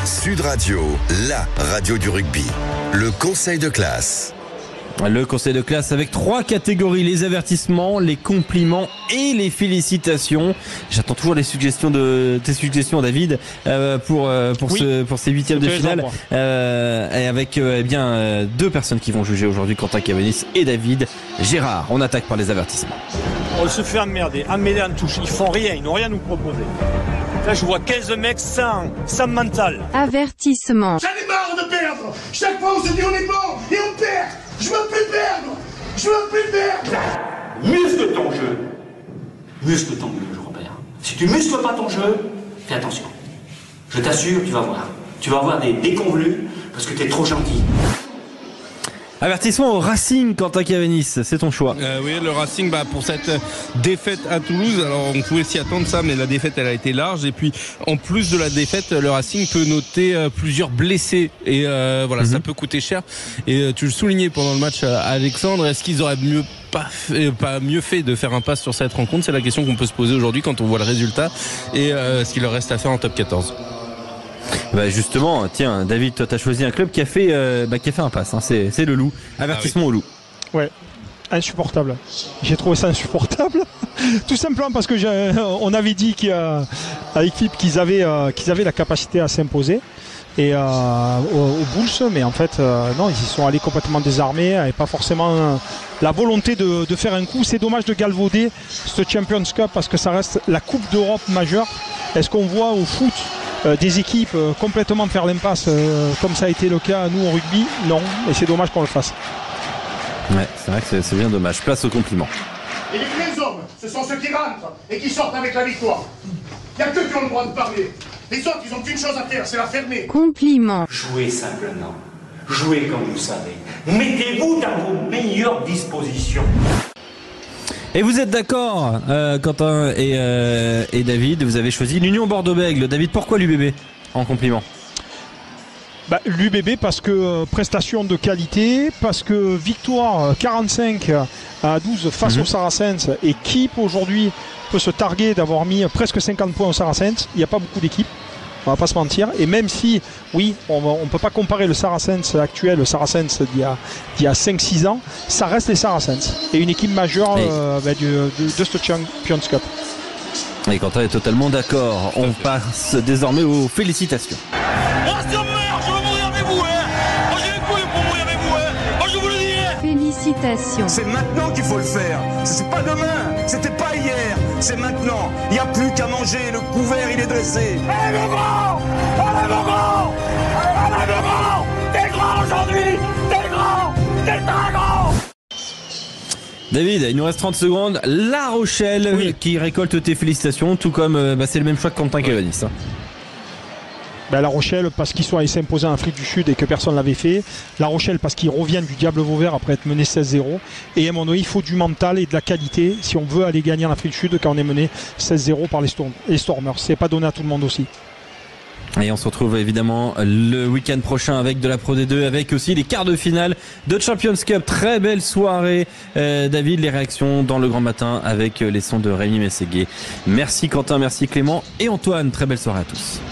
Sud Radio, la radio du rugby. Le conseil de classe. Le conseil de classe avec 3 catégories, les avertissements, les compliments et les félicitations. J'attends toujours tes suggestions David pour ces huitièmes de finale et avec 2 personnes qui vont juger aujourd'hui, Quentin Cavanis et David Gérard. On attaque par les avertissements. On se fait emmerder en touche, ils font rien, ils n'ont rien à nous proposer. Là je vois 15 mecs sans mental. Avertissement. J'en ai marre de perdre. Chaque fois on se dit on est bon et on perd. Je veux plus perdre. Je veux plus perdre. Muscle ton jeu. Muscle ton jeu, Robert. Si tu muscles pas ton jeu, fais attention. Je t'assure, tu vas voir. Tu vas avoir des déconvenus parce que t'es trop gentil. Avertissement au Racing, Quentin Cavanis, c'est ton choix. Oui, le Racing, pour cette défaite à Toulouse, alors on pouvait s'y attendre ça, mais la défaite elle a été large, et puis en plus de la défaite, le Racing peut noter plusieurs blessés, et ça peut coûter cher. Et tu le soulignais pendant le match, Alexandre, est-ce qu'ils auraient pas mieux fait de faire un pass sur cette rencontre? C'est la question qu'on peut se poser aujourd'hui quand on voit le résultat et ce qu'il leur reste à faire en top 14. Justement, tiens, David, toi t'as choisi un club qui a fait un pass, hein, c'est le Loup. Avertissement au Loup. Ouais, insupportable. J'ai trouvé ça insupportable. Tout simplement parce que on avait dit à l'équipe qu'ils avaient la capacité à s'imposer et aux Bulls, mais en fait non, ils y sont allés complètement désarmés, et pas forcément la volonté de faire un coup. C'est dommage de galvauder ce Champions Cup parce que ça reste la Coupe d'Europe majeure. Est-ce qu'on voit au foot des équipes complètement faire l'impasse comme ça a été le cas à nous au rugby? Non, et c'est dommage qu'on le fasse. Ouais, c'est vrai que c'est bien dommage. Place au compliment. Et les vrais hommes, ce sont ceux qui rentrent et qui sortent avec la victoire. Il n'y a que qui ont le droit de parler. Les autres, ils n'ont qu'une chose à faire, c'est la fermer. Compliment. Jouez simplement. Jouez comme vous savez. Mettez-vous dans vos meilleures dispositions. Et vous êtes d'accord, Quentin et David, vous avez choisi l'Union Bordeaux-Bègles. David, pourquoi l'UBB en compliment? L'UBB parce que prestation de qualité, parce que victoire 45 à 12 face aux Saracens, et qui aujourd'hui peut se targuer d'avoir mis presque 50 points aux Saracens. Il n'y a pas beaucoup d'équipes, on va pas se mentir, et même si, oui, on ne peut pas comparer le Saracens actuel, le Saracens d'il y a 5-6 ans, ça reste les Saracens, et une équipe majeure de ce Champions Cup. Et Quentin est totalement d'accord. On passe désormais aux félicitations. Félicitations. C'est maintenant qu'il faut le faire. C'est pas demain, c'était pas hier, c'est maintenant. Il n'y a plus qu'à manger, le couvert il est dressé. Allez mon grand! Allez mon grand! Allez mon grand! T'es grand aujourd'hui! T'es grand! T'es très grand! David, il nous reste 30 secondes. La Rochelle qui récolte tes félicitations, tout comme c'est le même choix que Quentin Cavanis. La Rochelle parce qu'ils sont allés s'imposer en Afrique du Sud et que personne ne l'avait fait. La Rochelle parce qu'ils reviennent du Diable Vauvert après être menés 16-0. Et à mon avis, il faut du mental et de la qualité si on veut aller gagner en Afrique du Sud quand on est mené 16-0 par les Stormers. C'est pas donné à tout le monde aussi. Et on se retrouve évidemment le week-end prochain avec de la Pro D2, avec aussi les quarts de finale de Champions Cup. Très belle soirée, David. Les réactions dans le grand matin avec les sons de Rémi Mességuier. Merci Quentin, merci Clément et Antoine. Très belle soirée à tous.